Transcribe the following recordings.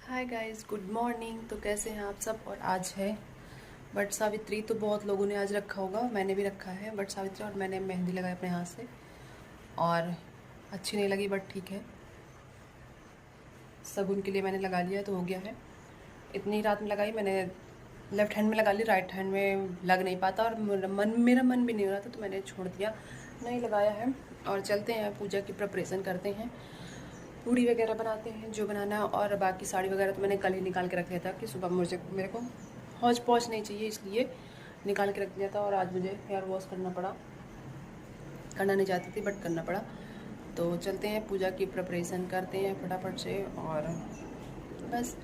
Hi guys, good morning. तो कैसे हैं आप सब। और आज है वट सावित्री। तो बहुत लोगों ने आज रखा होगा, मैंने भी रखा है वट सावित्री। और मैंने मेहंदी लगाई अपने हाथ से और अच्छी नहीं लगी, बट ठीक है, शगुन के लिए मैंने लगा लिया तो हो गया है। इतनी रात में लगाई मैंने, लेफ्ट हैंड में लगा ली, राइट हैंड में लग नहीं पाता और मेरा मन भी नहीं हो रहा था, तो मैंने छोड़ दिया, नहीं लगाया है। और चलते हैं, पूजा की प्रिपरेशन करते हैं, पूड़ी वगैरह बनाते हैं जो बनाना है। और बाकी साड़ी वगैरह तो मैंने कल ही निकाल के रख दिया था कि सुबह मेरे को हौच पौच नहीं चाहिए, इसलिए निकाल के रख दिया था। और आज मुझे हेयर वॉश करना पड़ा, करना नहीं चाहती थी बट करना पड़ा। तो चलते हैं, पूजा की प्रिपरेशन करते हैं फटाफट से। और बस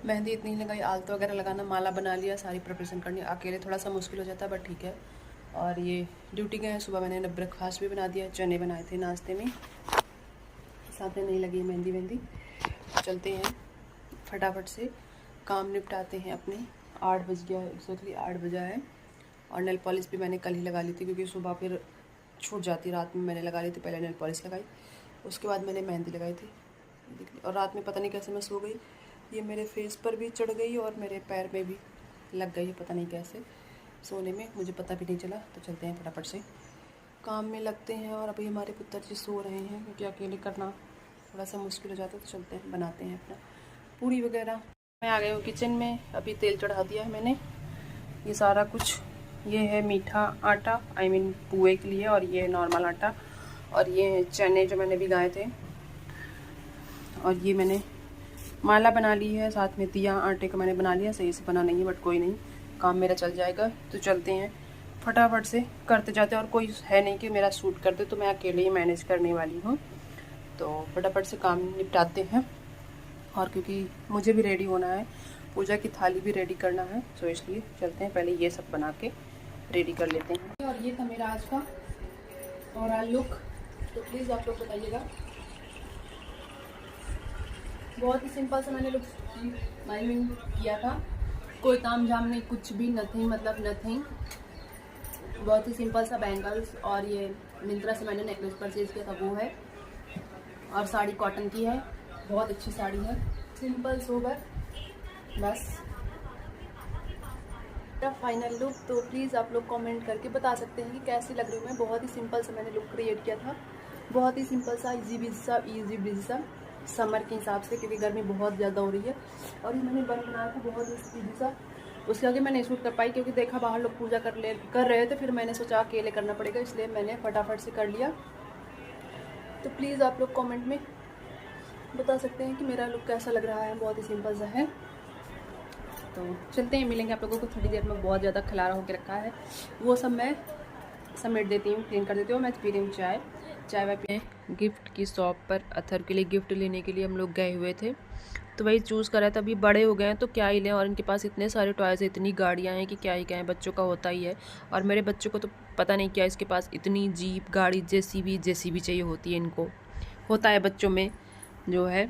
मेहंदी इतनी ही लगाई, आलता वगैरह लगाना, माला बना लिया, सारी प्रिपरेशन करनी अकेले थोड़ा सा मुश्किल हो जाता, बट ठीक है। और ये ड्यूटी गए हैं, सुबह मैंने ब्रेकफास्ट भी बना दिया, चने बनाए थे नाश्ते में, साथ में नहीं लगी मेहंदी वेहंदी। चलते हैं फटाफट से, काम निपटाते हैं अपने। 8 बज गया है, एक्जैक्टली 8 बजा है। और नेल पॉलिश भी मैंने कल ही लगा ली थी, क्योंकि सुबह फिर छूट जाती। रात में मैंने लगा ली थी, पहले नेल पॉलिश लगाई, उसके बाद मैंने मेहंदी लगाई थी। और रात में पता नहीं कैसे मैं सो गई, ये मेरे फेस पर भी चढ़ गई और मेरे पैर में भी लग गई, पता नहीं कैसे सोने में, मुझे पता भी नहीं चला। तो चलते हैं फटाफट से, काम में लगते हैं। और अभी हमारे पुत्र जी सो रहे हैं, क्योंकि अकेले करना थोड़ा सा मुश्किल हो जाता है। तो चलते हैं, बनाते हैं अपना पूड़ी वगैरह। मैं आ गई हूँ किचन में, अभी तेल चढ़ा दिया है मैंने। ये सारा कुछ, ये है मीठा आटा, आई मीन पुए के लिए, और ये नॉर्मल आटा, और ये चने जो मैंने भिगाए थे, और ये मैंने माला बना ली है, साथ में दिया आटे का मैंने बना लिया। सही से बना नहीं है बट कोई नहीं, काम मेरा चल जाएगा। तो चलते हैं फटाफट से, करते जाते हैं। और कोई है नहीं कि मेरा शूट कर दे, तो मैं अकेले ही मैनेज करने वाली हूँ। तो फटाफट से काम निपटाते हैं। और क्योंकि मुझे भी रेडी होना है, पूजा की थाली भी रेडी करना है, तो इसलिए चलते हैं, पहले ये सब बना के रेडी कर लेते हैं। और ये था मेरा आज का ओवरऑल लुक। तो प्लीज़ आप लोग बताइएगा। बहुत ही सिंपल से मैंने लुक किया था, कोई ताम झाम नहीं, कुछ भी, नथिंग, मतलब नथिंग। बहुत ही सिंपल सा बैंगल्स, और ये मिंत्रा से मैंने नेकलेस परचेज किया था, वो है। और साड़ी कॉटन की है, बहुत अच्छी साड़ी है, सिंपल सोबर, बस मेरा फाइनल लुक। तो प्लीज़ आप लोग कमेंट करके बता सकते हैं कि कैसी लग रही हूँ मैं। बहुत ही सिंपल सा मैंने लुक क्रिएट किया था, बहुत ही सिंपल सा, इजी बिजी सा, समर के हिसाब से, क्योंकि गर्मी बहुत ज़्यादा हो रही है। और ये मैंने बन बनाया था बहुत ही इजी सा। उसके आगे मैं नहीं शूट कर पाई, क्योंकि देखा बाहर लोग पूजा कर रहे थे, फिर मैंने सोचा अकेले करना पड़ेगा, इसलिए मैंने फटाफट से कर लिया। तो प्लीज़ आप लोग कमेंट में बता सकते हैं कि मेरा लुक कैसा लग रहा है, बहुत ही सिंपल सा है। तो चलते हैं, मिलेंगे आप लोगों को थोड़ी देर में। बहुत ज़्यादा खलारा होकर रखा है, वो सब मैं समेट देती हूँ, क्लीन कर देती हूँ। मैं पी रही हूँ चाय वाय पिए। गिफ्ट की शॉप पर अथर के लिए गिफ्ट लेने के लिए हम लोग गए हुए थे, तो वही चूज़ करा था। अभी बड़े हो गए हैं तो क्या ही लें, और इनके पास इतने सारे टॉयज़ हैं, इतनी गाड़ियाँ हैं कि क्या ही कहें, बच्चों का होता ही है। और मेरे बच्चों को तो पता नहीं क्या, इसके पास इतनी जीप गाड़ी, जेसीबी चाहिए होती है इनको, होता है बच्चों में जो है।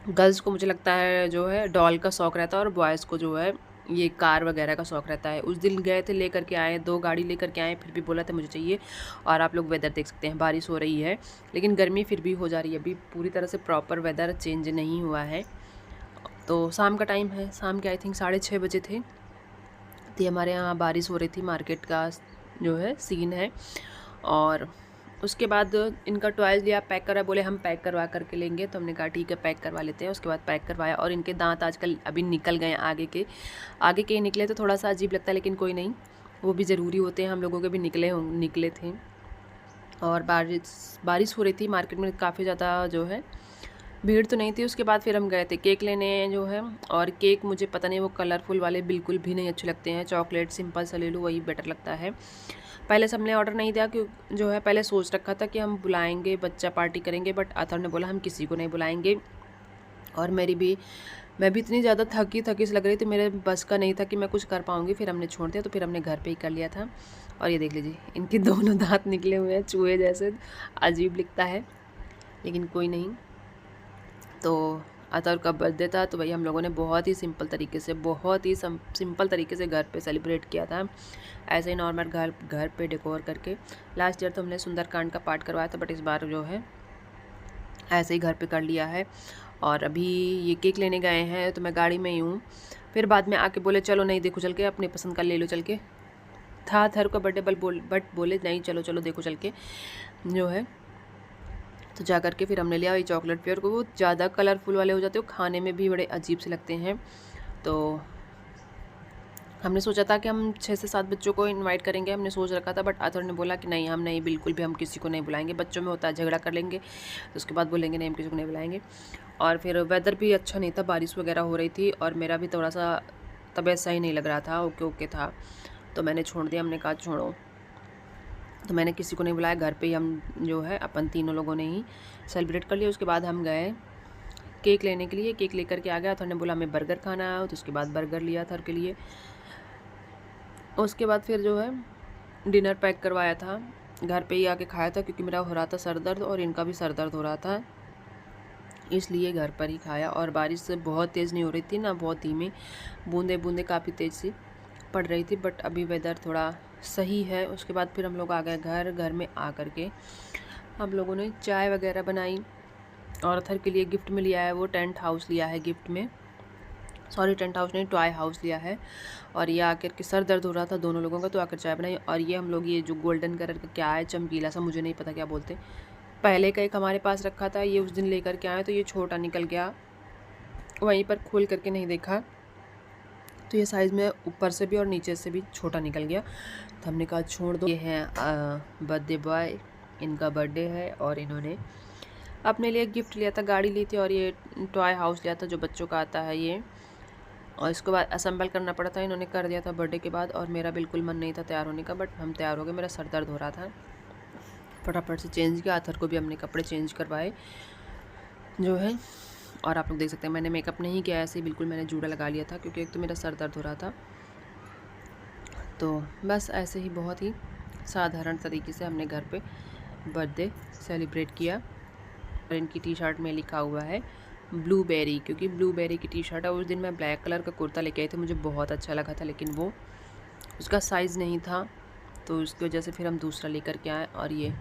गर्ल्स को मुझे लगता है जो है डॉल का शौक़ रहता है, और बॉयज़ को जो है ये कार वगैरह का शौक़ रहता है। उस दिन गए थे, लेकर के आए, 2 गाड़ी लेकर के आए, फिर भी बोला था मुझे चाहिए। और आप लोग वेदर देख सकते हैं, बारिश हो रही है, लेकिन गर्मी फिर भी हो जा रही है, अभी पूरी तरह से प्रॉपर वेदर चेंज नहीं हुआ है। तो शाम का टाइम है, शाम के आई थिंक 6:30 बजे थे, तो हमारे यहाँ बारिश हो रही थी, मार्केट का जो है सीन है। और उसके बाद इनका टॉयज़ लिया, पैक करा, बोले हम पैक करवा करके लेंगे, तो हमने कहा ठीक है पैक करवा लेते हैं। उसके बाद पैक करवाया, और इनके दांत आजकल अभी निकल गए हैं, आगे के निकले, तो थोड़ा सा अजीब लगता है, लेकिन कोई नहीं, वो भी ज़रूरी होते हैं, हम लोगों के भी निकले थे। और बारिश हो रही थी, मार्केट में काफ़ी ज़्यादा जो है भीड़ तो नहीं थी। उसके बाद फिर हम गए थे केक लेने जो है, और केक मुझे पता नहीं, वो कलरफुल वाले बिल्कुल भी नहीं अच्छे लगते हैं, चॉकलेट सिंपल सा ले लूँ, वही बेटर लगता है। पहले से हमने ऑर्डर नहीं दिया, कि जो है पहले सोच रखा था कि हम बुलाएंगे, बच्चा पार्टी करेंगे, बट अथर ने बोला हम किसी को नहीं बुलाएंगे। और मैं भी इतनी ज़्यादा थकी से लग रही थी, मेरे बस का नहीं था कि मैं कुछ कर पाऊँगी, फिर हमने छोड़ दिया। तो फिर हमने घर पे ही कर लिया था। और ये देख लीजिए, इनके दोनों दांत निकले हुए हैं चूहे जैसे, अजीब लिखता है, लेकिन कोई नहीं। तो अतुल का बर्थडे था, तो वही हम लोगों ने बहुत ही सिंपल तरीके से घर पे सेलिब्रेट किया था, ऐसे ही नॉर्मल घर पे डेकोर करके। लास्ट ईयर तो हमने सुंदरकांड का पाठ करवाया था, बट इस बार जो है ऐसे ही घर पे कर लिया है। और अभी ये केक लेने गए हैं तो मैं गाड़ी में ही हूँ। फिर बाद में आके बोले चलो नहीं देखो चल के, अपनी पसंद का ले लो चल के। था अथर्व का बर्थडे बट बोले नहीं चलो चलो देखो चल के जो है। तो जा करके फिर हमने लिया ये चॉकलेट फ्लेवर को। वो ज़्यादा कलरफुल वाले हो जाते हो, खाने में भी बड़े अजीब से लगते हैं। तो हमने सोचा था कि हम 6 से 7 बच्चों को इनवाइट करेंगे, हमने सोच रखा था। बट अथर्व ने बोला कि नहीं हम नहीं, बिल्कुल भी हम किसी को नहीं बुलाएंगे। बच्चों में होता है झगड़ा कर लेंगे तो उसके बाद बोलेंगे नहीं हम किसी को नहीं बुलाएंगे। और फिर वेदर भी अच्छा नहीं था, बारिश वगैरह हो रही थी और मेरा भी थोड़ा सा तबीयत सही नहीं लग रहा था, ओके ओके था। तो मैंने छोड़ दिया, हमने कहा छोड़ो। तो मैंने किसी को नहीं बुलाया, घर पे ही हम जो है अपन तीनों लोगों ने ही सेलिब्रेट कर लिया। उसके बाद हम गए केक लेने के लिए, केक लेकर के आ गया। अथर्व ने बोला हमें बर्गर खाना है, तो उसके बाद बर्गर लिया अथर्व के लिए। उसके बाद फिर जो है डिनर पैक करवाया था, घर पे ही आके खाया था क्योंकि मेरा हो रहा था सर दर्द और इनका भी सर दर्द हो रहा था, इसलिए घर पर ही खाया। और बारिश बहुत तेज़ नहीं हो रही थी ना, बहुत धीमी बूंदे बूंदे काफ़ी तेज़ सी पड़ रही थी। बट अभी वेदर थोड़ा सही है। उसके बाद फिर हम लोग आ गए घर में आ कर के हम लोगों ने चाय वगैरह बनाई। और अथर्व के लिए गिफ्ट में लिया है, वो टेंट हाउस लिया है गिफ्ट में, सॉरी टेंट हाउस नहीं टॉय हाउस लिया है। और ये आकर के सर दर्द हो रहा था दोनों लोगों का, तो आकर चाय बनाई। और ये हम लोग ये जो गोल्डन कलर का क्या है, चमकीला सा, मुझे नहीं पता क्या बोलते, पहले का एक हमारे पास रखा था, ये उस दिन लेकर के आए तो ये छोटा निकल गया, वहीं पर खोल करके नहीं देखा तो ये साइज़ में ऊपर से भी और नीचे से भी छोटा निकल गया। तो हमने कहा छोड़ दो। ये हैं बर्थडे बॉय, इनका बर्थडे है और इन्होंने अपने लिए गिफ्ट लिया था, गाड़ी ली थी और ये टॉय हाउस लिया था जो बच्चों का आता है ये। और इसके बाद असेंबल करना पड़ा था, इन्होंने कर दिया था बर्थडे के बाद। और मेरा बिल्कुल मन नहीं था तैयार होने का, बट हम तैयार हो गए। मेरा सर दर्द हो रहा था, फटाफट से चेंज किया। अथर्व को भी हमने कपड़े चेंज करवाए जो है। और आप लोग देख सकते हैं मैंने मेकअप नहीं किया, ऐसे ही बिल्कुल मैंने जूड़ा लगा लिया था क्योंकि एक तो मेरा सर दर्द हो रहा था। तो बस ऐसे ही बहुत ही साधारण तरीके से हमने घर पे बर्थडे सेलिब्रेट किया। और इनकी टी शर्ट में लिखा हुआ है ब्लूबेरी, क्योंकि ब्लूबेरी की टी शर्ट है। उस दिन मैं ब्लैक कलर का कुर्ता लेके आई थी, मुझे बहुत अच्छा लगा था, लेकिन वो उसका साइज़ नहीं था, तो उसकी वजह से फिर हम दूसरा लेकर के आए। और ये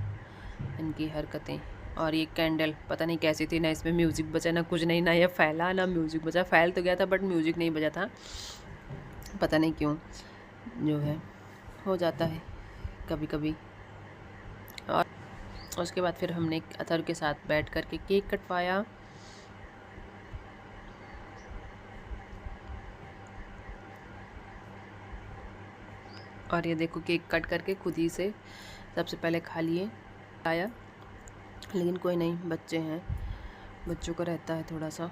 इनकी हरकतें। और ये कैंडल पता नहीं कैसी थी, ना इसमें म्यूज़िक बजा ना कुछ नहीं, ना ये फैला ना म्यूज़िक बजा। फैल तो गया था बट म्यूज़िक नहीं बजा था, पता नहीं क्यों, जो है हो जाता है कभी कभी। और उसके बाद फिर हमने अथर्व के साथ बैठ कर के केक कटवाया। और ये देखो केक कट करके खुद ही से सबसे पहले खा लिए आया। लेकिन कोई नहीं, बच्चे हैं, बच्चों को रहता है थोड़ा सा।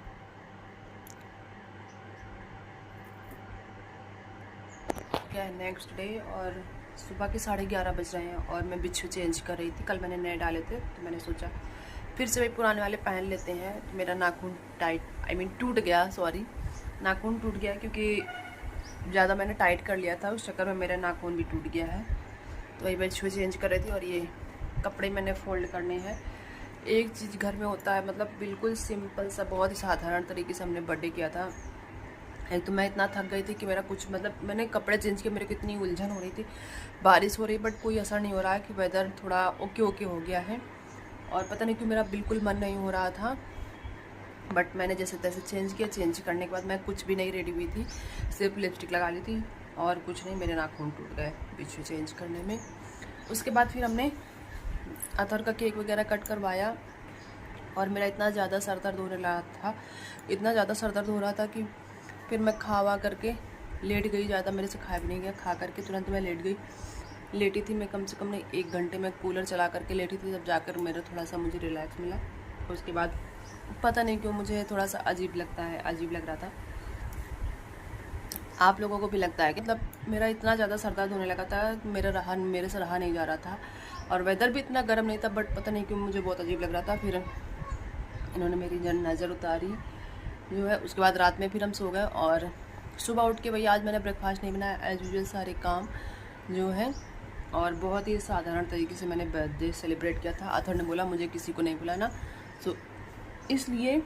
क्या है नेक्स्ट डे और सुबह के 11:30 बज रहे हैं और मैं बिच्छू चेंज कर रही थी। कल मैंने नए डाले थे तो मैंने सोचा फिर से वही पुराने वाले पहन लेते हैं। तो मेरा नाखून टूट गया, सॉरी नाखून टूट गया क्योंकि ज़्यादा मैंने टाइट कर लिया था, उस चक्कर में मेरा नाखून भी टूट गया है। तो वही बिच्छू चेंज कर रही थी। और ये कपड़े मैंने फोल्ड करने हैं। एक चीज़ घर में होता है, मतलब बिल्कुल सिंपल सा, बहुत ही साधारण तरीके से हमने बर्थडे किया था। एक तो मैं इतना थक गई थी कि मेरा कुछ, मतलब मैंने कपड़े चेंज किए, मेरे को इतनी उलझन हो रही थी, बारिश हो रही बट कोई असर नहीं हो रहा है कि वेदर थोड़ा ओके ओके हो गया है। और पता नहीं क्यों मेरा बिल्कुल मन नहीं हो रहा था, बट मैंने जैसे तैसे चेंज किया। चेंज करने के बाद मैं कुछ भी नहीं रेडी हुई थी, सिर्फ लिपस्टिक लगा ली थी और कुछ नहीं, मेरे नाखून टूट गए बिच्छू चेंज करने में। उसके बाद फिर हमने अथर्व का केक वगैरह कट करवाया। और मेरा इतना ज़्यादा सर दर्द होने लगा था, इतना ज़्यादा सर दर्द हो रहा था कि फिर मैं खावा करके लेट गई। ज़्यादा मेरे से खाया भी नहीं गया, खा करके तुरंत मैं लेट गई। लेटी थी मैं कम से कम नहीं 1 घंटे में कूलर चला करके लेटी थी, तब जाकर मेरा थोड़ा सा मुझे रिलैक्स मिला। उसके बाद पता नहीं क्यों मुझे थोड़ा सा अजीब लगता है, अजीब लग रहा था। आप लोगों को भी लगता है कि मतलब मेरा इतना ज़्यादा सर दर्द होने लगा था, मेरे से रहा नहीं जा रहा था। और वेदर भी इतना गर्म नहीं था, बट पता नहीं क्यों मुझे बहुत अजीब लग रहा था। फिर इन्होंने मेरी नज़र उतारी जो है। उसके बाद रात में फिर हम सो गए। और सुबह उठ के भाई आज मैंने ब्रेकफास्ट नहीं बनाया, एज यूजुअल सारे काम जो है। और बहुत ही साधारण तरीके से मैंने बर्थडे सेलिब्रेट किया था। अथर्व ने बोला मुझे किसी को नहीं बुलाना, सो इसलिए।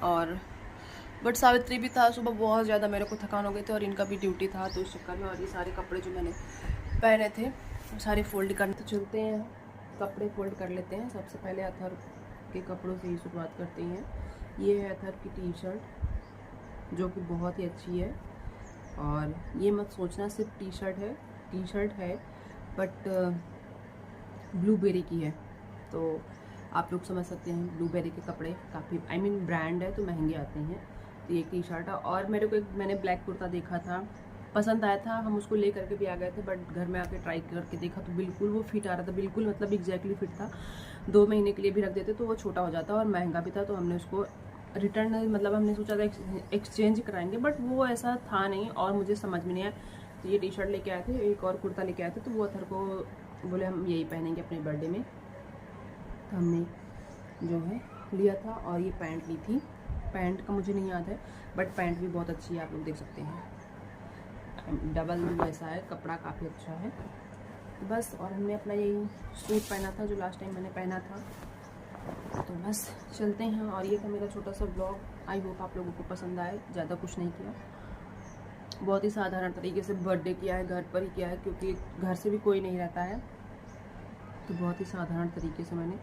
और बट सावित्री भी था, सुबह बहुत ज़्यादा मेरे को थकान हो गई थी और इनका भी ड्यूटी था, तो उस चक्कर में। और ये सारे कपड़े जो मैंने पहने थे सारे फोल्ड करने, तो चलते हैं कपड़े फोल्ड कर लेते हैं। सबसे पहले अथर्व के कपड़ों से ही शुरुआत करते हैं। ये है अथर की टी शर्ट जो कि बहुत ही अच्छी है, और ये मत सोचना सिर्फ टी शर्ट है बट ब्लूबेरी की है, तो आप लोग समझ सकते हैं ब्लूबेरी के कपड़े काफ़ी ब्रांड है तो महंगे आते हैं। तो ये टी शर्ट है, और मैंने ब्लैक कुर्ता देखा था, पसंद आया था, हम उसको ले करके भी आ गए थे, बट घर में आके ट्राई करके देखा तो बिल्कुल वो फिट आ रहा था, बिल्कुल मतलब एग्जैक्टली फिट था। 2 महीने के लिए भी रख देते तो वो छोटा हो जाता और महंगा भी था, तो हमने उसको रिटर्न मतलब हमने सोचा था एक्सचेंज कराएंगे, बट वो ऐसा था नहीं और मुझे समझ में नहीं आया। तो ये टी शर्ट लेके आए थे, एक और कुर्ता लेके आए थे, तो वो अथर को बोले हम यही पहनेंगे अपने बर्थडे में, तो हमने जो है लिया था। और ये पैंट ली थी, पैंट का मुझे नहीं याद है बट पैंट भी बहुत अच्छी है, आप लोग देख सकते हैं, डबल जैसा है, कपड़ा काफ़ी अच्छा है। बस, और हमने अपना यही सूट पहना था जो लास्ट टाइम मैंने पहना था, तो बस चलते हैं। और ये था मेरा छोटा सा ब्लॉग, आई होप आप लोगों को पसंद आए। ज़्यादा कुछ नहीं किया, बहुत ही साधारण तरीके से बर्थडे किया है, घर पर ही किया है क्योंकि घर से भी कोई नहीं रहता है, तो बहुत ही साधारण तरीके से मैंने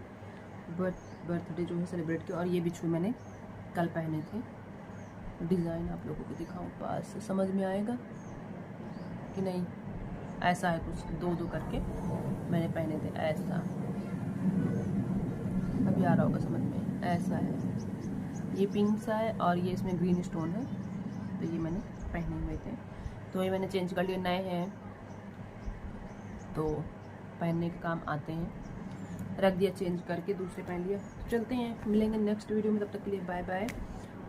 बर्थडे जो है सेलिब्रेट किया। और ये बिच्छू मैंने कल पहने थे, डिज़ाइन आप लोगों को दिखाऊं पास से समझ में आएगा कि नहीं, ऐसा है कुछ 2-2 करके मैंने पहने थे, ऐसा अभी आ रहा होगा समझ में, ऐसा है, ये पिंक सा है और ये इसमें ग्रीन स्टोन है, तो ये मैंने पहने हुए थे, तो ये मैंने चेंज कर लिए, नए हैं तो पहनने के काम आते हैं, रख दिया चेंज करके, दूसरे पहन लिया। तो चलते हैं, मिलेंगे नेक्स्ट वीडियो में, तब तक के लिए bye bye,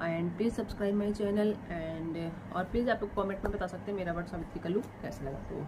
and please subscribe my channel, and और प्लीज़ आप लोग कमेंट में बता सकते हैं मेरा वर्ड सावित्री का लुक कैसा लगा। तो